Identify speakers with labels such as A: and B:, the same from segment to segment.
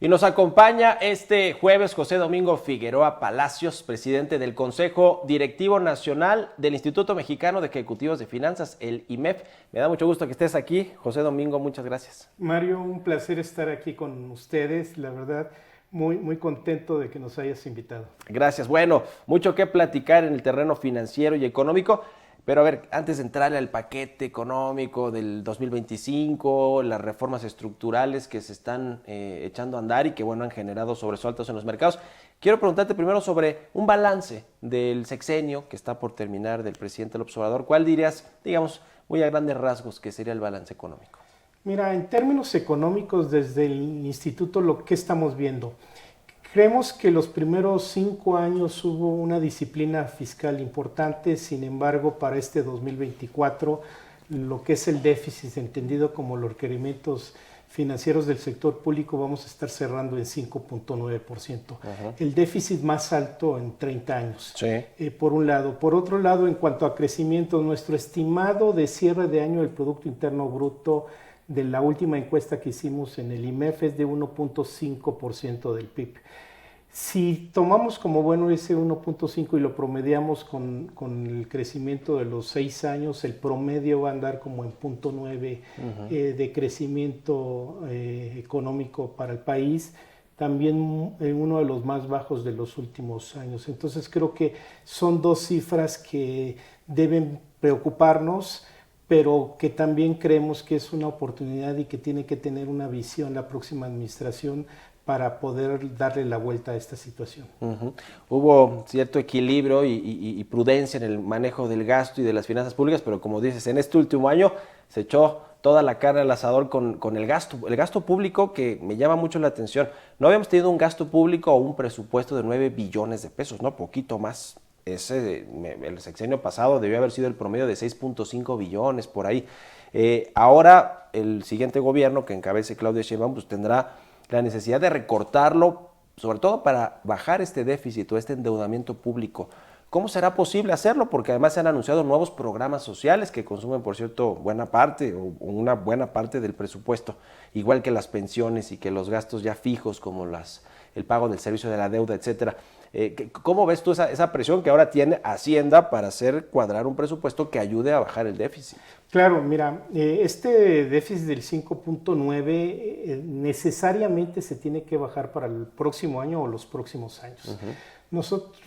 A: Y nos acompaña este jueves José Domingo Figueroa Palacios, presidente del Consejo Directivo Nacional del Instituto Mexicano de Ejecutivos de Finanzas, el IMEF. Me da mucho gusto que estés aquí. José Domingo, muchas gracias.
B: Mario, un placer estar aquí con ustedes, la verdad, muy contento de que nos hayas invitado.
A: Gracias. Bueno, mucho que platicar en el terreno financiero y económico. Pero a ver, antes de entrarle al paquete económico del 2025, las reformas estructurales que se están echando a andar y que bueno han generado sobresaltos en los mercados, quiero preguntarte primero sobre un balance del sexenio que está por terminar del presidente López Obrador. ¿Cuál dirías, digamos, muy a grandes rasgos, que sería el balance económico?
B: Mira, en términos económicos, desde el instituto, lo que estamos viendo, creemos que los primeros 5 años hubo una disciplina fiscal importante. Sin embargo, para este 2024, lo que es el déficit, entendido como los requerimientos financieros del sector público, vamos a estar cerrando en 5.9%. El déficit más alto en 30 años,
A: Sí.
B: por un lado. Por otro lado, en cuanto a crecimiento, nuestro estimado de cierre de año del Producto Interno Bruto de la última encuesta que hicimos en el IMEF es de 1.5% del PIB. Si tomamos como bueno ese 1.5 y lo promediamos con el crecimiento de los 6 años, el promedio va a andar como en 0.9 de crecimiento económico para el país, también en uno de los más bajos de los últimos años. Entonces creo que son dos cifras que deben preocuparnos, pero que también creemos que es una oportunidad y que tiene que tener una visión la próxima administración para poder darle la vuelta a esta situación.
A: Hubo cierto equilibrio y prudencia en el manejo del gasto y de las finanzas públicas, pero como dices, en este último año se echó toda la carne al asador con el gasto público, que me llama mucho la atención. No habíamos tenido un gasto público o un presupuesto de 9 billones de pesos, ¿no? Poquito más. El sexenio pasado debió haber sido el promedio de 6.5 billones, por ahí. Ahora el siguiente gobierno que encabece Claudia Sheinbaum pues tendrá la necesidad de recortarlo, sobre todo para bajar este déficit o este endeudamiento público. ¿Cómo será posible hacerlo? Porque además se han anunciado nuevos programas sociales que consumen, por cierto, buena parte o una buena parte del presupuesto, igual que las pensiones y que los gastos ya fijos como el pago del servicio de la deuda, etcétera. ¿Cómo ves tú esa presión que ahora tiene Hacienda para hacer cuadrar un presupuesto que ayude a bajar el déficit?
B: Claro, mira, este déficit del 5.9 necesariamente se tiene que bajar para el próximo año o los próximos años. Nosotros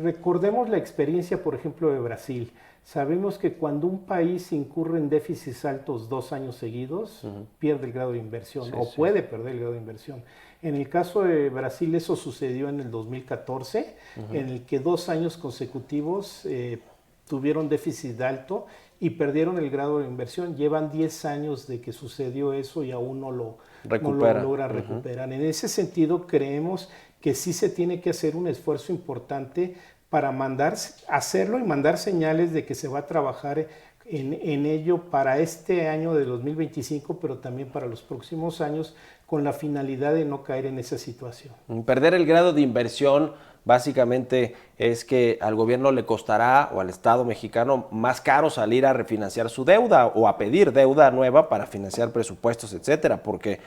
B: recordemos la experiencia, por ejemplo, de Brasil. Sabemos que cuando un país incurre en déficits altos 2 años seguidos, pierde el grado de inversión puede perder el grado de inversión. En el caso de Brasil eso sucedió en el 2014, en el que 2 años consecutivos tuvieron déficit alto y perdieron el grado de inversión. Llevan 10 años de que sucedió eso y aún no lo logran recuperar. En ese sentido, creemos que sí se tiene que hacer un esfuerzo importante para hacerlo y mandar señales de que se va a trabajar en ello para este año de 2025, pero también para los próximos años, con la finalidad de no caer en esa situación.
A: Perder el grado de inversión básicamente es que al gobierno le costará, o al Estado mexicano, más caro salir a refinanciar su deuda o a pedir deuda nueva para financiar presupuestos, etcétera, porque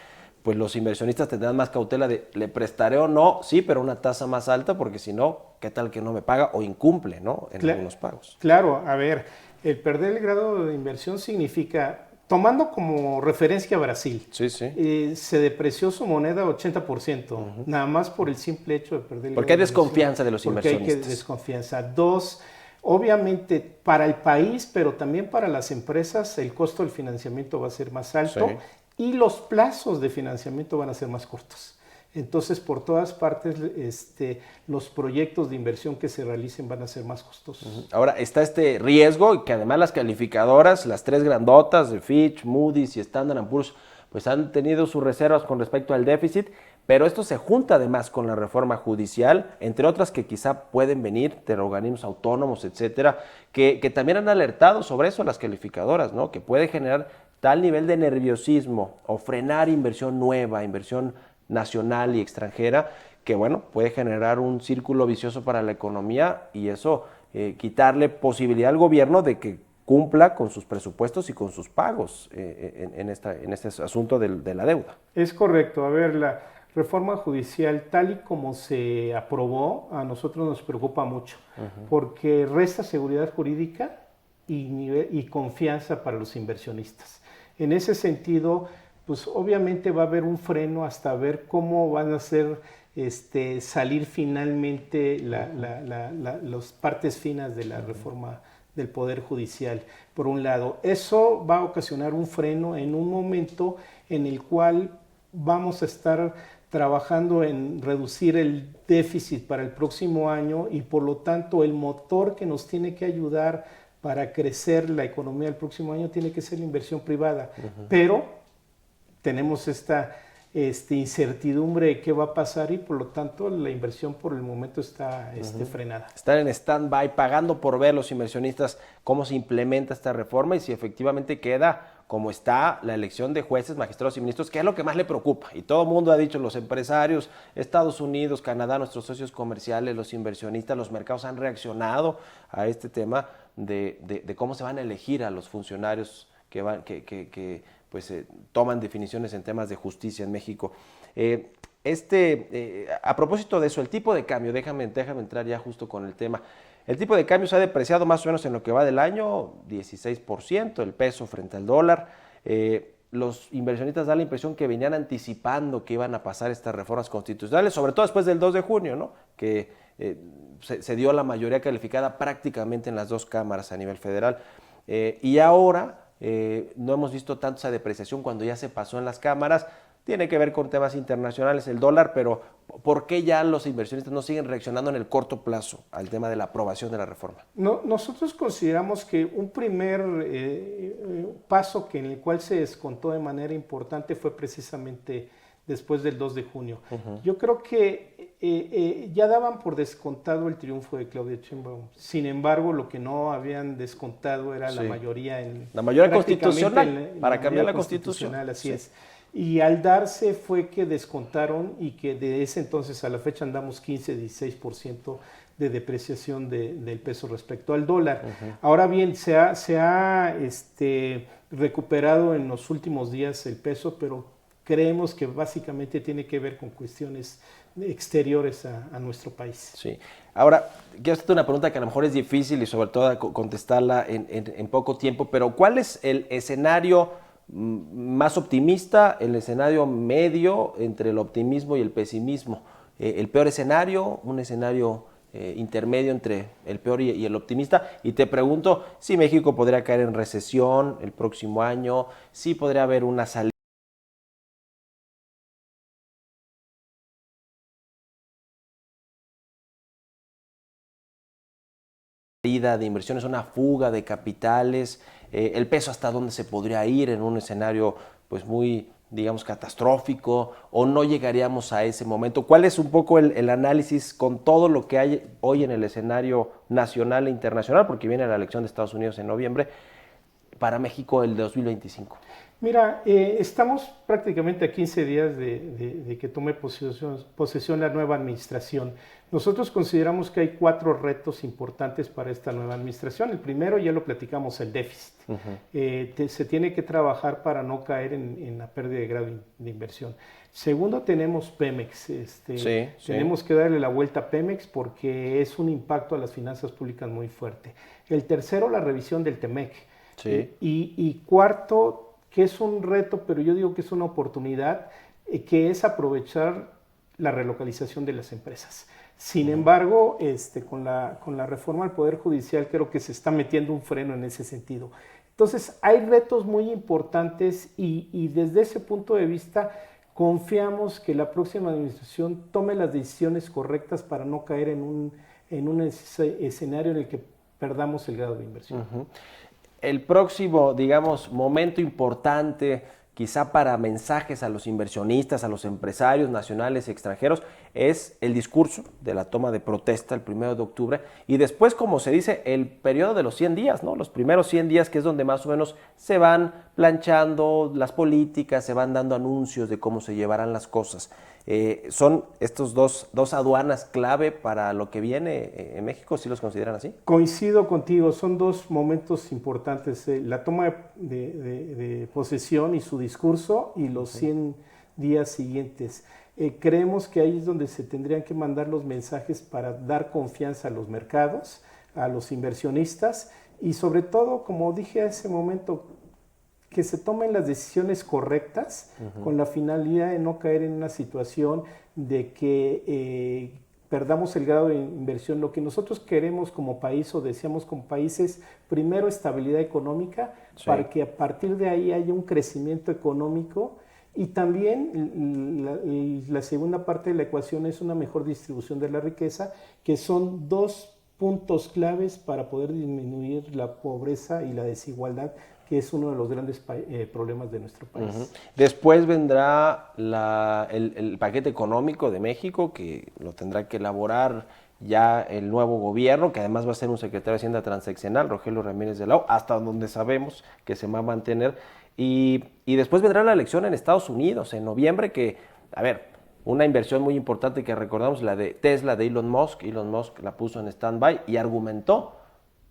A: pues los inversionistas tendrán más cautela de le prestaré o no, sí, pero una tasa más alta, porque si no, ¿qué tal que no me paga o incumple, ¿no? En algunos pagos.
B: Claro, a ver, el perder el grado de inversión significa, tomando como referencia a Brasil, se depreció su moneda 80%, nada más por el simple hecho de perder el grado de inversión.
A: Porque hay desconfianza de los inversionistas.
B: Porque hay desconfianza. 2, obviamente para el país, pero también para las empresas, el costo del financiamiento va a ser más alto y los plazos de financiamiento van a ser más cortos. Entonces, por todas partes, los proyectos de inversión que se realicen van a ser más costosos.
A: Ahora, está este riesgo que además las calificadoras, las 3 grandotas de Fitch, Moody's y Standard & Poor's, pues han tenido sus reservas con respecto al déficit, pero esto se junta además con la reforma judicial, entre otras que quizá pueden venir de organismos autónomos, etcétera, que también han alertado sobre eso las calificadoras, ¿no? Que puede generar tal nivel de nerviosismo o frenar inversión nueva, inversión nacional y extranjera, que bueno, puede generar un círculo vicioso para la economía y eso quitarle posibilidad al gobierno de que cumpla con sus presupuestos y con sus pagos en este asunto de la deuda.
B: Es correcto. A ver, reforma judicial tal y como se aprobó, a nosotros nos preocupa mucho, porque resta seguridad jurídica y confianza para los inversionistas. En ese sentido, pues obviamente va a haber un freno hasta ver cómo van a ser salir finalmente las partes finas de la reforma del Poder Judicial. Por un lado, eso va a ocasionar un freno en un momento en el cual vamos a estar trabajando en reducir el déficit para el próximo año y por lo tanto el motor que nos tiene que ayudar para crecer la economía el próximo año tiene que ser la inversión privada. Pero tenemos esta incertidumbre de qué va a pasar y por lo tanto la inversión por el momento está frenada.
A: Están en stand-by, pagando por ver los inversionistas cómo se implementa esta reforma y si efectivamente queda como está la elección de jueces, magistrados y ministros, que es lo que más le preocupa. Y todo el mundo ha dicho, los empresarios, Estados Unidos, Canadá, nuestros socios comerciales, los inversionistas, los mercados han reaccionado a este tema de cómo se van a elegir a los funcionarios que toman definiciones en temas de justicia en México. A propósito de eso, el tipo de cambio, déjame entrar ya justo con el tema. El tipo de cambio se ha depreciado más o menos en lo que va del año, 16%, el peso frente al dólar. Los inversionistas dan la impresión que venían anticipando que iban a pasar estas reformas constitucionales, sobre todo después del 2 de junio, ¿no? Que se dio la mayoría calificada prácticamente en las dos cámaras a nivel federal. Y ahora no hemos visto tanto esa depreciación cuando ya se pasó en las cámaras. Tiene que ver con temas internacionales, el dólar, pero ¿por qué ya los inversionistas no siguen reaccionando en el corto plazo al tema de la aprobación de la reforma?
B: No, nosotros consideramos que un primer paso en el cual se descontó de manera importante fue precisamente después del 2 de junio. Yo creo que ya daban por descontado el triunfo de Claudia Sheinbaum. Sin embargo, lo que no habían descontado era la mayoría
A: constitucional, para cambiar la constitución.
B: Así es. Y al darse fue que descontaron y que de ese entonces a la fecha andamos 15-16% de depreciación del peso respecto al dólar. Ahora bien, se ha recuperado en los últimos días el peso, pero creemos que básicamente tiene que ver con cuestiones exteriores a nuestro país.
A: Sí. Ahora, quiero hacerte una pregunta que a lo mejor es difícil y sobre todo contestarla en poco tiempo, pero ¿cuál es el escenario más optimista, el escenario medio entre el optimismo y el pesimismo? El peor escenario, un escenario intermedio entre el peor y el optimista. Y te pregunto si México podría caer en recesión el próximo año, si podría haber una salida de inversiones, una fuga de capitales, el peso hasta dónde se podría ir en un escenario pues muy, digamos, catastrófico, o no llegaríamos a ese momento. ¿Cuál es un poco el análisis con todo lo que hay hoy en el escenario nacional e internacional, porque viene la elección de Estados Unidos en noviembre, para México el 2025?
B: Mira, estamos prácticamente a 15 días de que tome posesión la nueva administración. Nosotros consideramos que hay 4 retos importantes para esta nueva administración. El primero, ya lo platicamos, el déficit. Se tiene que trabajar para no caer en la pérdida de grado de inversión. Segundo, tenemos Pemex. Tenemos que darle la vuelta a Pemex porque es un impacto a las finanzas públicas muy fuerte. El tercero, la revisión del TEMEC. Y cuarto, que es un reto, pero yo digo que es una oportunidad, que es aprovechar la relocalización de las empresas. Sin embargo, con la reforma al Poder Judicial creo que se está metiendo un freno en ese sentido. Entonces, hay retos muy importantes y desde ese punto de vista confiamos que la próxima administración tome las decisiones correctas para no caer en un escenario en el que perdamos el grado de inversión.
A: El próximo, digamos, momento importante, quizá para mensajes a los inversionistas, a los empresarios nacionales y extranjeros, es el discurso de la toma de protesta el 1 de octubre y después, como se dice, el periodo de los 100 días, ¿no? Los primeros 100 días, que es donde más o menos se van planchando las políticas, se van dando anuncios de cómo se llevarán las cosas. ¿Son estos dos aduanas clave para lo que viene en México? ¿Sí los consideran así?
B: Coincido contigo, son 2 momentos importantes, la toma de posesión y su discurso y los 100 días siguientes. Creemos que ahí es donde se tendrían que mandar los mensajes para dar confianza a los mercados, a los inversionistas y sobre todo, como dije hace momento, que se tomen las decisiones correctas con la finalidad de no caer en una situación de que perdamos el grado de inversión. Lo que nosotros queremos como país o deseamos como país es primero estabilidad económica, sí, para que a partir de ahí haya un crecimiento económico y también la segunda parte de la ecuación es una mejor distribución de la riqueza, que son dos puntos claves para poder disminuir la pobreza y la desigualdad, que es uno de los grandes problemas de nuestro país.
A: Después vendrá el paquete económico de México, que lo tendrá que elaborar ya el nuevo gobierno, que además va a ser un secretario de Hacienda transeccional, Rogelio Ramírez de la O, hasta donde sabemos que se va a mantener. Y después vendrá la elección en Estados Unidos, en noviembre, que, a ver, una inversión muy importante que recordamos, la de Tesla, de Elon Musk. Elon Musk la puso en stand-by y argumentó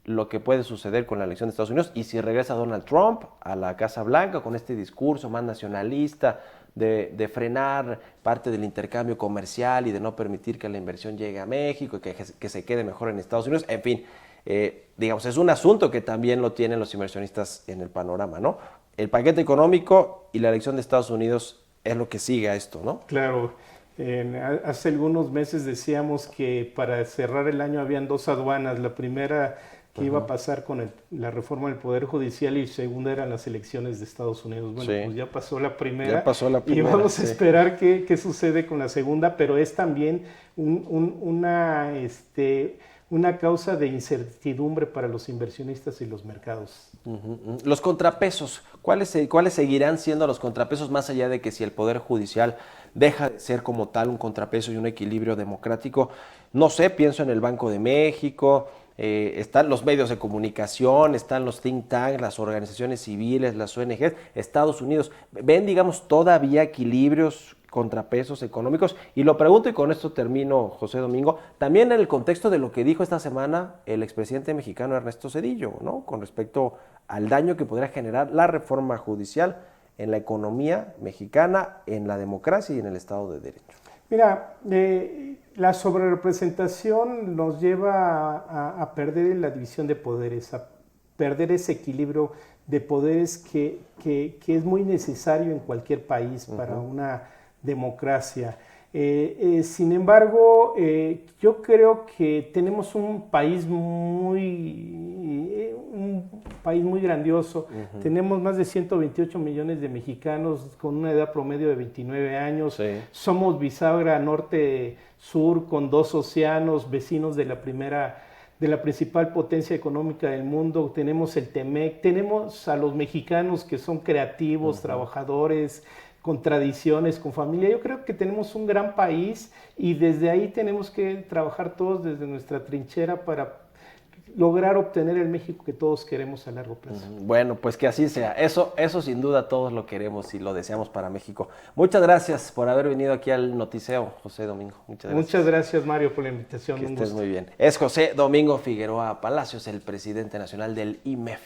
A: lo que puede suceder con la elección de Estados Unidos y si regresa Donald Trump a la Casa Blanca con este discurso más nacionalista de frenar parte del intercambio comercial y de no permitir que la inversión llegue a México y que se quede mejor en Estados Unidos. En fin, digamos, es un asunto que también lo tienen los inversionistas en el panorama, ¿no? El paquete económico y la elección de Estados Unidos es lo que sigue a esto, ¿no?
B: Claro. Hace algunos meses decíamos que para cerrar el año habían dos aduanas. La primera que iba a pasar con la reforma del Poder Judicial y segunda eran las elecciones de Estados Unidos. Bueno, sí, pues ya pasó la primera.
A: Ya pasó la primera.
B: Y vamos a esperar qué sucede con la segunda, pero es también una causa de incertidumbre para los inversionistas y los mercados.
A: Los contrapesos, ¿cuáles seguirán siendo los contrapesos más allá de que si el Poder Judicial deja de ser como tal un contrapeso y un equilibrio democrático? No sé, pienso en el Banco de México, están los medios de comunicación, están los think tanks, las organizaciones civiles, las ONGs, Estados Unidos. ¿Ven, digamos, todavía equilibrios, contrapesos económicos? Y lo pregunto y con esto termino, José Domingo, también en el contexto de lo que dijo esta semana el expresidente mexicano Ernesto Zedillo, ¿no? Con respecto al daño que podría generar la reforma judicial en la economía mexicana, en la democracia y en el Estado de Derecho.
B: Mira, la sobrerepresentación nos lleva a perder la división de poderes, a perder ese equilibrio de poderes que es muy necesario en cualquier país para una democracia. Sin embargo, yo creo que tenemos un país muy grandioso. Tenemos más de 128 millones de mexicanos con una edad promedio de 29 años. Sí. Somos bisagra norte-sur con dos océanos, vecinos de la principal potencia económica del mundo. Tenemos el TEMEC, tenemos a los mexicanos que son creativos, trabajadores, con tradiciones, con familia. Yo creo que tenemos un gran país y desde ahí tenemos que trabajar todos desde nuestra trinchera para lograr obtener el México que todos queremos a largo plazo.
A: Bueno, pues que así sea. Eso sin duda todos lo queremos y lo deseamos para México. Muchas gracias por haber venido aquí al Noticeo, José Domingo. Muchas gracias.
B: Muchas gracias, Mario, por la invitación.
A: Que estés muy bien. Es José Domingo Figueroa Palacios, el presidente nacional del IMEF.